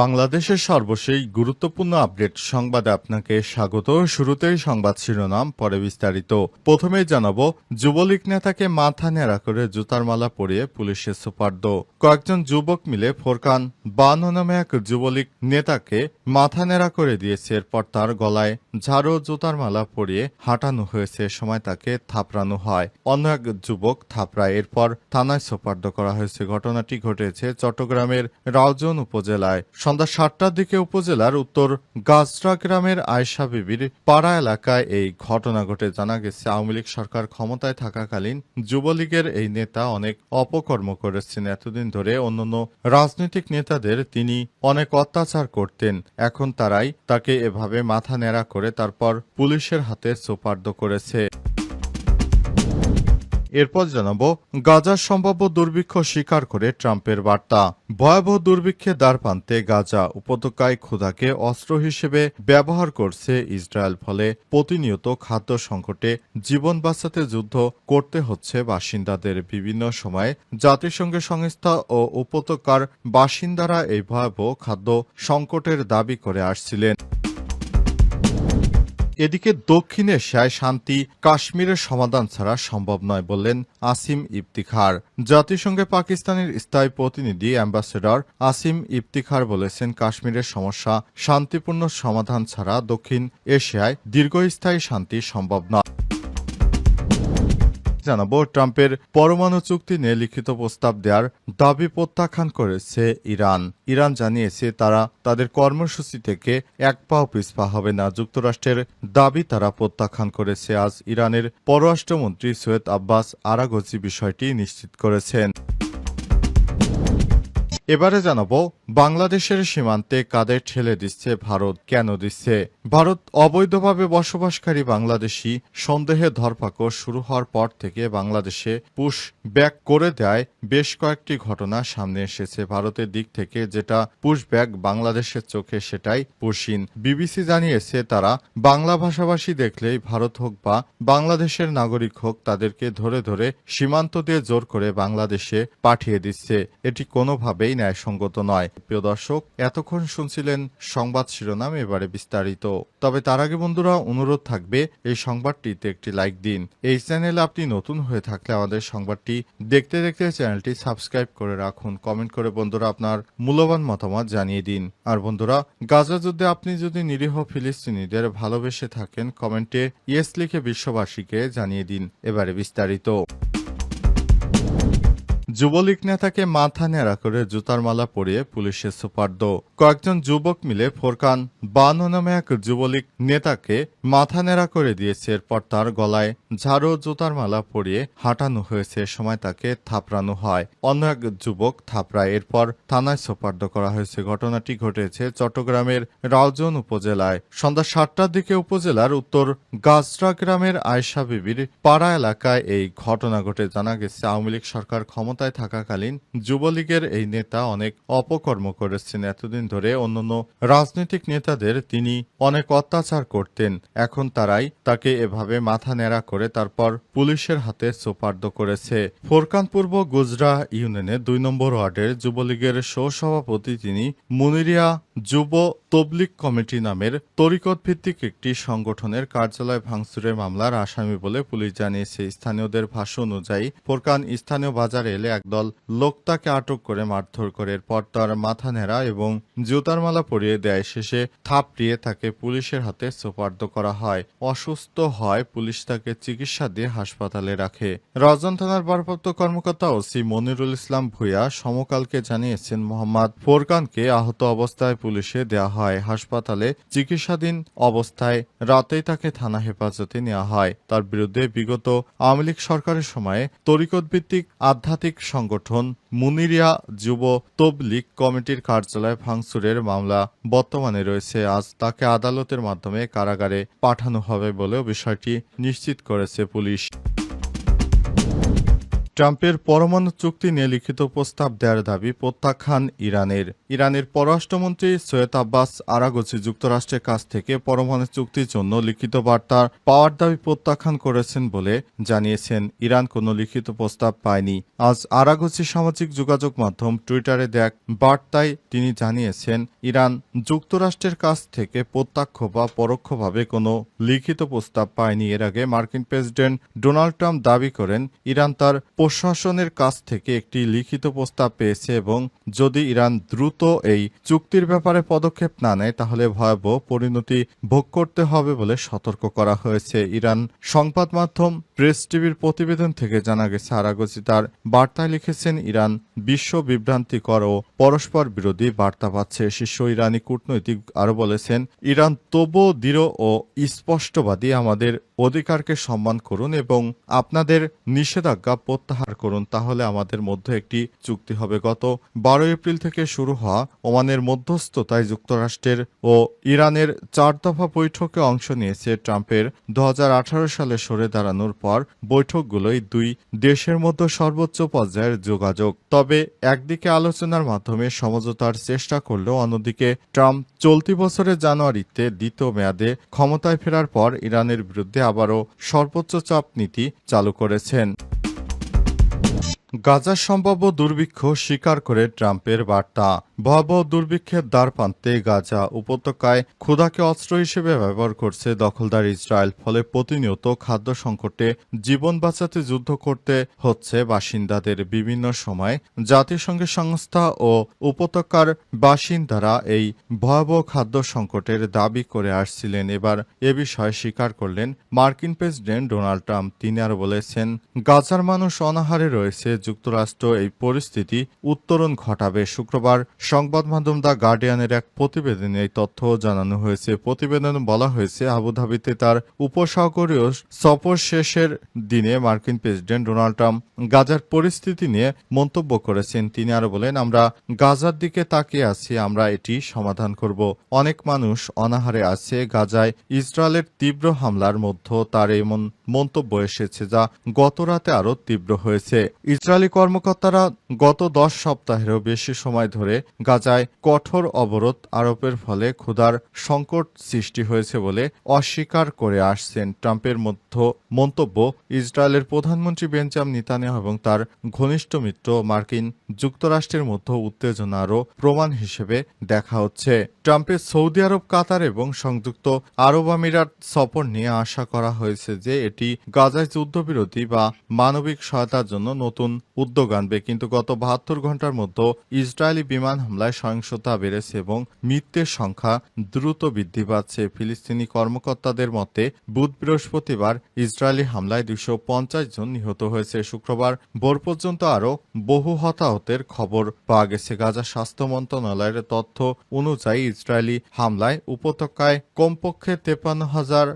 বাংলাদেশের সর্বশেষ গুরুত্বপূর্ণ আপডেট সংবাদে আপনাকে স্বাগত। শুরুতেই সংবাদ শিরোনাম, পরে বিস্তারিত। প্রথমেই জানাবো, যুবলীগ নেতাকে মাথা ন্যাড়া করে জুতার মালা পরিয়ে পুলিশে সোপর্দ। কয়েকজন যুবক মিলে ফোরকান বানু নামে এক যুবলীগ নেতাকে মাথা ন্যাড়া করে দিয়েছে। এরপর তার গলায় ঝাড়ু জুতার মালা পরিয়ে হাঁটানো হয়েছে। সময় তাকে থাপড়ানো হয়। অন্য এক যুবক থাপড়ায়। এরপর থানায় সোপর্দ করা হয়েছে। ঘটনাটি ঘটেছে চট্টগ্রামের রাউজান উপজেলায়। সন্ধ্যা ৭টার দিকে উপজেলার উত্তর গাজরা গ্রামের আয়শা বিবির পাড়া এলাকায় এই ঘটনা ঘটে। জানা গেছে, আওয়ামী লীগ সরকার ক্ষমতায় থাকাকালীন যুবলীগের এই নেতা অনেক অপকর্ম করেছেন। এতদিন ধরে অন্যান্য রাজনৈতিক নেতাদের তিনি অনেক অত্যাচার করতেন। এখন তারাই তাকে এভাবে মাথা ন্যাড়া করে তারপর পুলিশের হাতে সোপর্দ করেছে। এরপর জানাবো, গাজার সম্ভাব্য দুর্ভিক্ষ স্বীকার করে ট্রাম্পের বার্তা। ভয়াবহ দুর্ভিক্ষে দ্বারপ্রান্তে গাজা উপত্যকায় ক্ষুধাকে অস্ত্র হিসেবে ব্যবহার করছে ইসরায়েল। ফলে প্রতিনিয়ত খাদ্য সংকটে জীবন বাঁচাতে যুদ্ধ করতে হচ্ছে বাসিন্দাদের। বিভিন্ন সময়ে জাতিসংঘের সংস্থা ও উপত্যকার বাসিন্দারা এই ভয়াবহ খাদ্য সংকটের দাবি করে আসছিলেন। এদিকে দক্ষিণ এশিয়ায় শান্তি কাশ্মীরের সমাধান ছাড়া সম্ভব নয় বললেন আসিম ইফতিখার। জাতিসংঘে পাকিস্তানের স্থায়ী প্রতিনিধি অ্যাম্বাসেডর আসিম ইফতিখার বলেছেন, কাশ্মীরের সমস্যা শান্তিপূর্ণ সমাধান ছাড়া দক্ষিণ এশিয়ায় দীর্ঘস্থায়ী শান্তি সম্ভব নয়। জানাবো, ট্রাম্পের পরমাণু চুক্তি নিয়ে লিখিত প্রস্তাব দেওয়ার দাবি প্রত্যাখ্যান করেছে ইরান। ইরান জানিয়েছে তারা তাদের কর্মসূচি থেকে এক পাও পিছপা হবে না। যুক্তরাষ্ট্রের দাবি তারা প্রত্যাখ্যান করেছে। আজ ইরানের পররাষ্ট্রমন্ত্রী সৈয়দ আব্বাস আরাগচি বিষয়টি নিশ্চিত করেছেন। এবারে জানাবো, বাংলাদেশের সীমান্তে কাদের ঠেলে দিচ্ছে ভারত, কেন দিচ্ছে? ভারত অবৈধভাবে বসবাসকারী বাংলাদেশি সন্দেহে ধরপাকড় শুরু হওয়ার পর থেকে বাংলাদেশে পুশ ব্যাক করে দেয় বেশ কয়েকটি ঘটনা সামনে এসেছে। ভারতের দিক থেকে যেটা পুশ ব্যাক, বাংলাদেশের চোখে সেটাই পুশিন। বিবিসি জানিয়েছে, তারা বাংলা ভাষাভাষী দেখলেই ভারত হোক বা বাংলাদেশের নাগরিক হোক, তাদেরকে ধরে ধরে সীমান্ত দিয়ে জোর করে বাংলাদেশে পাঠিয়ে দিচ্ছে। এটি কোনোভাবেই ন্যায়সঙ্গত নয়। প্রিয় দর্শক, এতক্ষণ শুনছিলেন সংবাদ শিরোনাম, এবারে বিস্তারিত। তবে তার আগে বন্ধুরা, অনুরোধ থাকবে এই সংবাদটিতে একটি লাইক দিন। এই চ্যানেলে আপনি নতুন হয়ে থাকলে আমাদের সংবাদটি দেখতে দেখতে চ্যানেলটি সাবস্ক্রাইব করে রাখুন। কমেন্ট করে বন্ধুরা আপনার মূল্যবান মতামত জানিয়ে দিন। আর বন্ধুরা, গাজা যুদ্ধে আপনি যদি নিরীহ ফিলিস্তিনিদের ভালোবেসে থাকেন, কমেন্টে ইয়েস লিখে বিশ্ববাসীকে জানিয়ে দিন। এবারে বিস্তারিত। যুবলীগ নেতাকে মাথা ন্যাড়া করে জুতার মালা পরিয়ে পুলিশে সোপর্দ। কয়েকজন যুবক মিলে ফোরকান বানু নামে এক যুবলীগ নেতাকে মাথা ন্যাড়া করে দিয়েছে। এরপর তার গলায় ঝাড়ু জুতার মালা পরিয়ে হাঁটানো হয়েছে। সময় তাকে থাপড়ানো হয়। অন্য এক যুবক থাপড়ায়। এরপর থানায় সোপর্দ করা হয়েছে। ঘটনাটি ঘটেছে চট্টগ্রামের রাউজান উপজেলায়। সন্ধ্যা ৭টার দিকে উপজেলার উত্তর গাজরা গ্রামের আয়শা বিবির পাড়া এলাকায় এই ঘটনা ঘটে। জানা গেছে, আওয়ামী লীগ সরকার ক্ষমতায় থাকাকালীন যুবলীগের এই নেতা অনেক অপকর্ম করেছেন। এতদিন ধরে অন্যান্য রাজনৈতিক নেতাদের তিনি অনেক অত্যাচার করতেন। এখন তারাই তাকে এভাবে মাথা ন্যাড়া করে তারপর পুলিশের হাতে সোপর্দ করেছে। ফোরকান পূর্ব গুজরা ইউনিয়নের ২ নম্বর ওয়ার্ডের যুবলীগের সহসভাপতি তিনি। মুনিরিয়া যুব তবলিগ কমিটি নামের তরিকত ভিত্তিক একটি সংগঠনের কার্যালয় ভাঙচুরের মামলার আসামি বলে পুলিশ জানিয়েছে। স্থানীয়দের ভাষ্য অনুযায়ী ফোরকান স্থানীয় বাজারে এলে একদল লোক তাকে আটক করে মারধর করে। এরপর তার মাথা ন্যাড়া এবং জুতার মালা পরিয়ে দেয়। শেষে থাপড়িয়ে তাকে পুলিশের হাতে সোপর্দ করা হয়। অসুস্থ হয় পুলিশ তাকে চিকিৎসা দিয়ে হাসপাতালে রাখে। রাউজান থানার ভারপ্রাপ্ত কর্মকর্তা ওসি মনিরুল ইসলাম ভূঁইয়া সমকালকে জানিয়েছেন, মোহাম্মদ ফোরকানকে আহত অবস্থায় পুলিশে দেয়া হয়। হাসপাতালে চিকিৎসাধীন অবস্থায় রাতেই তাকে থানা হেফাজতে নেওয়া হয়। তার বিরুদ্ধে বিগত আওয়ামী লীগ সরকারের সময়ে তরিকত ভিত্তিক আধ্যাত্মিক সংগঠন মুনিরিয়া যুব তবলিগ কমিটির কার্যালয় ভাঙচুরের মামলা বর্তমানে রয়েছে। আজ তাকে আদালতের মাধ্যমে কারাগারে পাঠানো হবে বলেও বিষয়টি নিশ্চিত করেছে পুলিশ। ট্রাম্পের পরমাণু চুক্তি নিয়ে লিখিত প্রস্তাব দেওয়ার দাবি প্রত্যাখ্যান ইরানের পররাষ্ট্রমন্ত্রী সৈয়দ আব্বাস আরাগচি যুক্তরাষ্ট্রের কাছ থেকে পরমাণু চুক্তির জন্য লিখিত বার্তা পাওয়ার দাবি প্রত্যাখ্যান করেছেন বলে জানিয়েছেন। ইরান কোনো লিখিত প্রস্তাব পায়নি। আজ আরাগচি সামাজিক যোগাযোগ মাধ্যম টুইটারে দেয়া বার্তায় তিনি জানিয়েছেন, ইরান যুক্তরাষ্ট্রের কাছ থেকে প্রত্যক্ষ বা পরোক্ষভাবে কোনো লিখিত প্রস্তাব পায়নি। এর আগে মার্কিন প্রেসিডেন্ট ডোনাল্ড ট্রাম্প দাবি করেন, ইরান তার প্রশাসনের কাছ থেকে একটি লিখিত প্রস্তাব পেয়েছে এবং যদি ইরান দ্রুত এই চুক্তির ব্যাপারে পদক্ষেপ না নেয় তাহলে ভয়াবহ পরিণতি ভোগ করতে হবে বলে সতর্ক করা হয়েছে। ইরান সংবাদ মাধ্যম প্রেস টিভির প্রতিবেদন থেকে জানা গেছে, আরাগচি তার বার্তায় লিখেছেন, ইরান বিশ্ব বিভ্রান্তিকর ও পরস্পর বিরোধী বার্তা পাচ্ছে। শীর্ষ ইরানি কূটনৈতিক আরও বলেছেন, ইরান তবুও দৃঢ় ও স্পষ্টবাদী, আমাদের অধিকারকে সম্মান করুন এবং আপনাদের নিষেধাজ্ঞা প্রত্যাহার করুন, তাহলে আমাদের মধ্যে একটি চুক্তি হবে। গত 12 এপ্রিল থেকে শুরু হওয়া ওমানের মধ্যস্থতায় যুক্তরাষ্ট্রের ও ইরানের 4 দফা বৈঠকে অংশ নিয়েছে ট্রাম্পের 2018 সালে সরে দাঁড়ানোর পর বৈঠকগুলোই দুই দেশের মধ্যে সর্বোচ্চ পর্যায়ের যোগাযোগ। তবে একদিকে আলোচনার মাধ্যমে সমঝোতার চেষ্টা করলেও অন্যদিকে ট্রাম্প চলতি বছরের জানুয়ারিতে দ্বিতীয় মেয়াদে ক্ষমতায় ফেরার পর ইরানের বিরুদ্ধে আবারও সর্বোচ্চ চাপ নীতি চালু করেছেন। গাজার সম্ভাব্য দুর্ভিক্ষ স্বীকার করে ট্রাম্পের বার্তা। ভয়াবহ দুর্ভিক্ষের দ্বারপ্রান্তে গাজা উপত্যকায় ক্ষুধাকে অস্ত্র হিসেবে ব্যবহার করছে দখলদার ইসরায়েল। ফলে প্রতিনিয়ত খাদ্য সংকটে জীবন বাঁচাতে যুদ্ধ করতে হচ্ছে বাসিন্দাদের। বিভিন্ন সময় জাতিসংঘের সংস্থা ও উপত্যকার বাসিন্দারা এই ভয়াবহ খাদ্য সংকটের দাবি করে আসছিলেন। এবার এ বিষয়ে স্বীকার করলেন মার্কিন প্রেসিডেন্ট ডোনাল্ড ট্রাম্প। তিনি আরও বলেছেন, গাজার মানুষ অনাহারে রয়েছে। যুক্তরাষ্ট্র এই পরিস্থিতি উত্তরণ ঘটাবে। শুক্রবার সংবাদ মাধ্যম দ্য গার্ডিয়ানের এক প্রতিবেদনে এই তথ্য জানানো হয়েছে। প্রতিবেদনে বলা হয়েছে, আবুধাবিতে তার উপসাগরীয় সফর শেষের দিনে মার্কিন প্রেসিডেন্ট ডোনাল্ড ট্রাম্প গাজার পরিস্থিতি নিয়ে মন্তব্য করেছেন। তিনি আরও বলেন, আমরা গাজার দিকে তাকিয়ে আছি, আমরা এটি সমাধান করব। অনেক মানুষ অনাহারে আছে গাজায়। ইসরায়েলের তীব্র হামলার মধ্যে তার এমন মন্তব্য এসেছে, যা গত রাতে আরও তীব্র হয়েছে। ইসরায়েলি কর্মকর্তারা গত 10 সপ্তাহেরও বেশি সময় ধরে গাজায় কঠোর অবরোধ আরোপের ফলে ক্ষুধার সংকট সৃষ্টি হয়েছে বলে অস্বীকার করে আসছেন। ট্রাম্পের মন্তব্য ইসরায়েলের প্রধানমন্ত্রী বেঞ্জামিন নেতানিয়াহু এবং তার ঘনিষ্ঠ মিত্র মার্কিন যুক্তরাষ্ট্রের মধ্যে উত্তেজনা আরও প্রমাণ হিসেবে দেখা হচ্ছে। ট্রাম্পের সৌদি আরব, কাতার এবং সংযুক্ত আরব আমিরাত সফর নিয়ে আশা করা হয়েছে যে এটি গাজায় যুদ্ধবিরতি বা মানবিক সহায়তার জন্য নতুন উদ্যোগ আনবে। কিন্তু গত 72 ঘন্টার মধ্যে ইসরায়েলি বিমান হামলায় সহিংসতা বেড়েছে এবং মৃতের সংখ্যা দ্রুত বৃদ্ধি পাচ্ছে। ফিলিস্তিনি কর্মকর্তাদের মতে বৃহস্পতিবার ইসরায়েলি হামলায় 250 জন নিহত হয়েছে। শুক্রবার ভোর পর্যন্ত আরও বহু হতাহতের খবর পাওয়া গেছে। গাজা স্বাস্থ্য মন্ত্রণালয়ের তথ্য অনুযায়ী ইসরায়েলি হামলায় উপত্যকায় কমপক্ষে 53,000